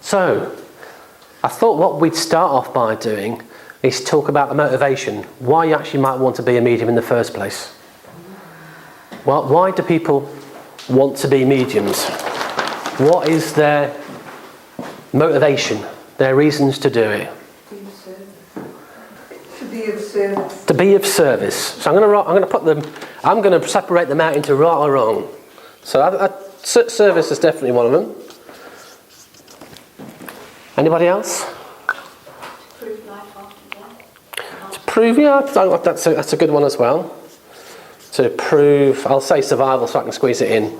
So, I thought what we'd start off by doing is talk about the motivation, why you actually might want to be a medium in the first place. Well, why do people want to be mediums? What is their motivation, their reasons to do it? To be of service. To be of service. So I'm going to separate them out into right or wrong. So service is definitely one of them. Anybody else? Prove life after death. To prove, yeah, that's a good one as well. To prove, I'll say survival so I can squeeze it in.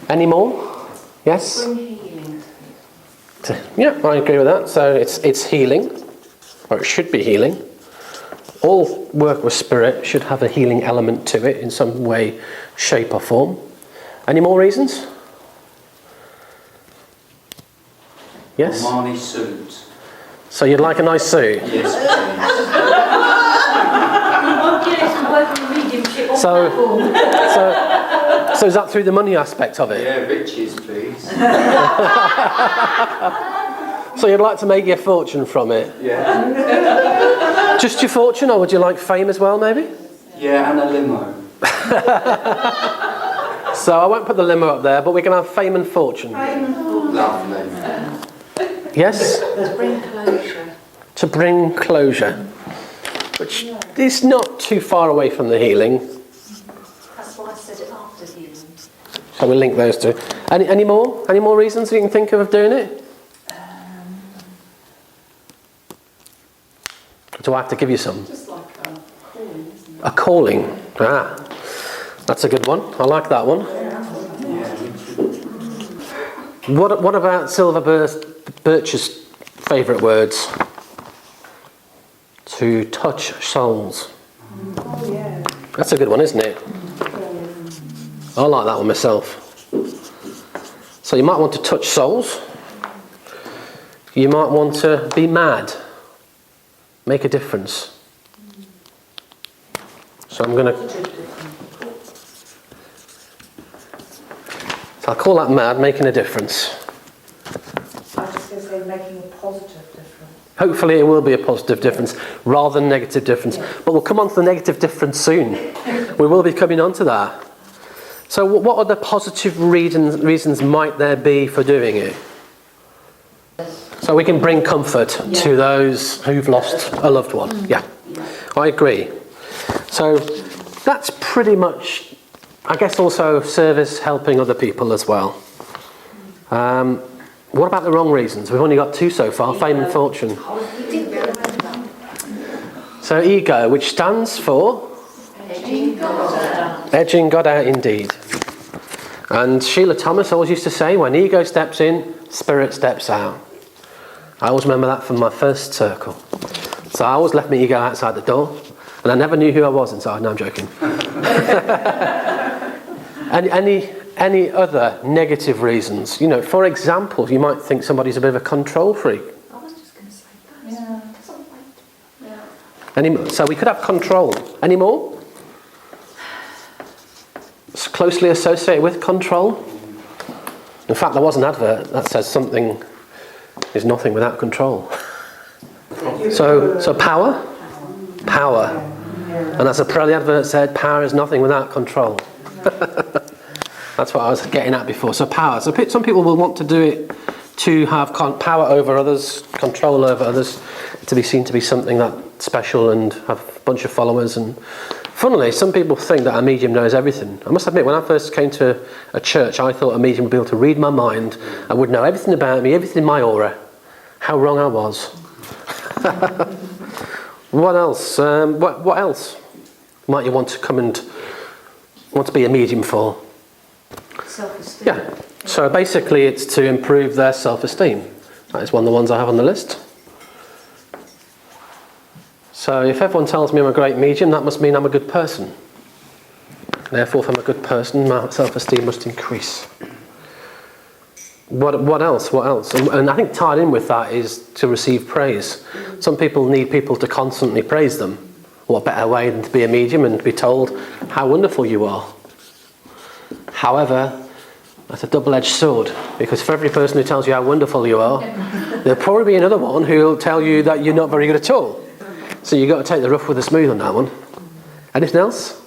Any more? Yes? Bring healing. Yeah, I agree with that. So it's healing, or it should be healing. All work with spirit should have a healing element to it in some way, shape or form. Any more reasons? Yes? Armani suit. So you'd like a nice suit? Yes, please. So is that through the money aspect of it? Yeah, riches, please. So you'd like to make your fortune from it? Yeah. Just your fortune, or would you like fame as well, maybe? Yeah, and a limo. So I won't put the limo up there, but we can have fame and fortune. Lovely. Yes? To bring closure. To bring closure. Which is not too far away from the healing. That's why I said it after healing. So we'll link those two. Any more? Any more reasons you can think of doing it? Do I have to give you some? Just like a calling, isn't it? A calling. That's a good one. I like that one. What about Silver Birch's favourite words? To touch souls. Oh, yeah. That's a good one, isn't it? I like that one myself. So you might want to touch souls. You might want to be mad. Make a difference. So I'm going to... So I'll call that mad, making a difference. I was just going to say making a positive difference. Hopefully it will be a positive difference rather than negative difference. But we'll come on to the negative difference soon. We will be coming on to that. So what other positive reasons might there be for doing it? So we can bring comfort to those who've lost a loved one. Yeah, I agree. So that's pretty much, I guess, also service, helping other people as well. What about the wrong reasons? We've only got two so far, fame and fortune. So ego, which stands for? Edging God out. Edging God out indeed. And Sheila Thomas always used to say, when ego steps in, spirit steps out. I always remember that from my first circle. So I always left my ego outside the door, and I never knew who I was inside. No, I'm joking. Any other negative reasons? You know, for example, you might think somebody's a bit of a control freak. I was just going to say that. Yeah. So we could have control. Any more? It's closely associated with control. In fact, there was an advert that says something is nothing without control. So power. And as the advert said, power is nothing without control. That's what I was getting at before. So power. So some people will want to do it to have power over others, control over others, to be seen to be something that's special and have a bunch of followers. And funnily, some people think that a medium knows everything. I must admit, when I first came to a church, I thought a medium would be able to read my mind and would know everything about me, everything in my aura. How wrong I was. What else? What else might you want to come and want to be a medium for? Self-esteem. Yeah. So basically it's to improve their self-esteem. That is one of the ones I have on the list. So if everyone tells me I'm a great medium, that must mean I'm a good person. Therefore, if I'm a good person, my self-esteem must increase. What else? What else? And I think tied in with that is to receive praise. Some people need people to constantly praise them. What better way than to be a medium and be told how wonderful you are? However, That's a double-edged sword, because for every person who tells you how wonderful you are, there'll probably be another one who will tell you that you're not very good at all. So you've got to take the rough with the smooth on that one. Anything else?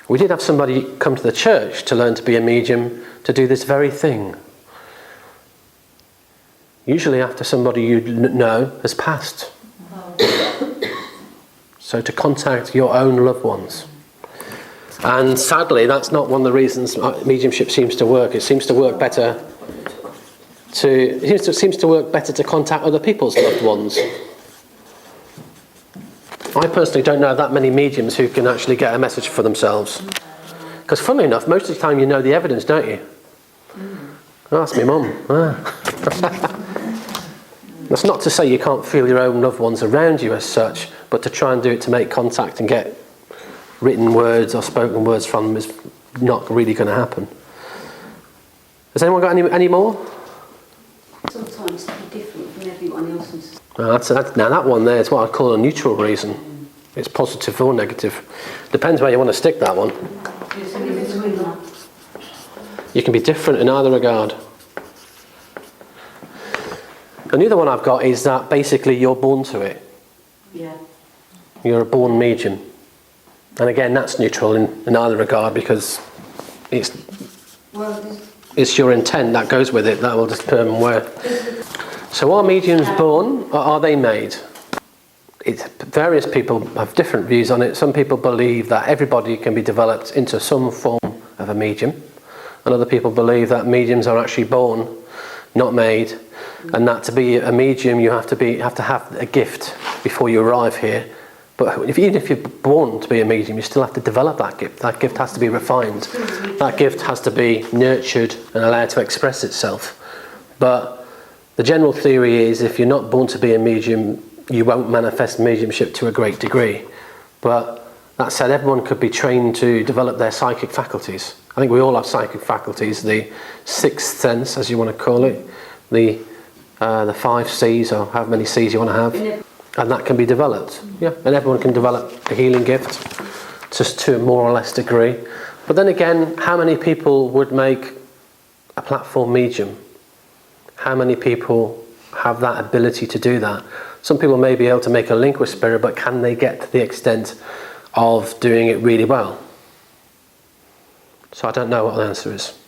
We did have somebody come to the church to learn to be a medium to do this very thing. Usually after somebody you know has passed. So to contact your own loved ones. And sadly, that's not one of the reasons mediumship seems to work. It seems to work better to contact other people's loved ones. I personally don't know that many mediums who can actually get a message for themselves. Because funnily enough, most of the time you know the evidence, don't you? Oh, that's my mum. That's not to say you can't feel your own loved ones around you as such, but to try and do it to make contact and get written words or spoken words from them is not really going to happen. Has anyone got any more? Sometimes it can be different from everyone else's. Now that one there is what I'd call a neutral reason. It's positive or negative. Depends where you want to stick that one. You can be different in either regard. And the other one I've got is that basically you're born to it. Yeah. You're a born medium. And again, that's neutral in either regard, because it's your intent that goes with it that will determine where. So are mediums born or are they made? Various people have different views on it. Some people believe that everybody can be developed into some form of a medium, and other people believe that mediums are actually born, not made, and that to be a medium you have to have a gift before you arrive here. But even if you're born to be a medium, you still have to develop that gift. That gift has to be refined. That gift has to be nurtured and allowed to express itself. But the general theory is if you're not born to be a medium, you won't manifest mediumship to a great degree. But that said, everyone could be trained to develop their psychic faculties. I think we all have psychic faculties, the sixth sense, as you want to call it, the 5 C's, or however many C's you want to have. And that can be developed, yeah. And everyone can develop a healing gift, just to a more or less degree. But then again, how many people would make a platform medium? How many people have that ability to do that? Some people may be able to make a link with spirit, but can they get to the extent of doing it really well? So I don't know what the answer is.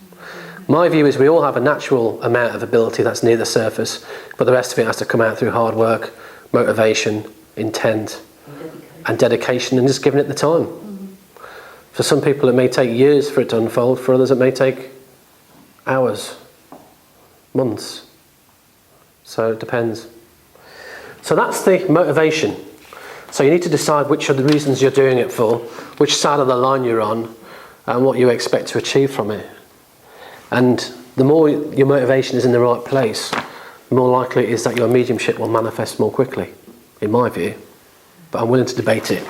My view is we all have a natural amount of ability that's near the surface, but the rest of it has to come out through hard work, motivation, intent, and dedication, and just giving it the time. For some people it may take years for it to unfold, for others it may take hours, months. So it depends. So that's the motivation. So you need to decide which are the reasons you're doing it for, which side of the line you're on, and what you expect to achieve from it. And the more your motivation is in the right place, the more likely it is that your mediumship will manifest more quickly, in my view. But I'm willing to debate it.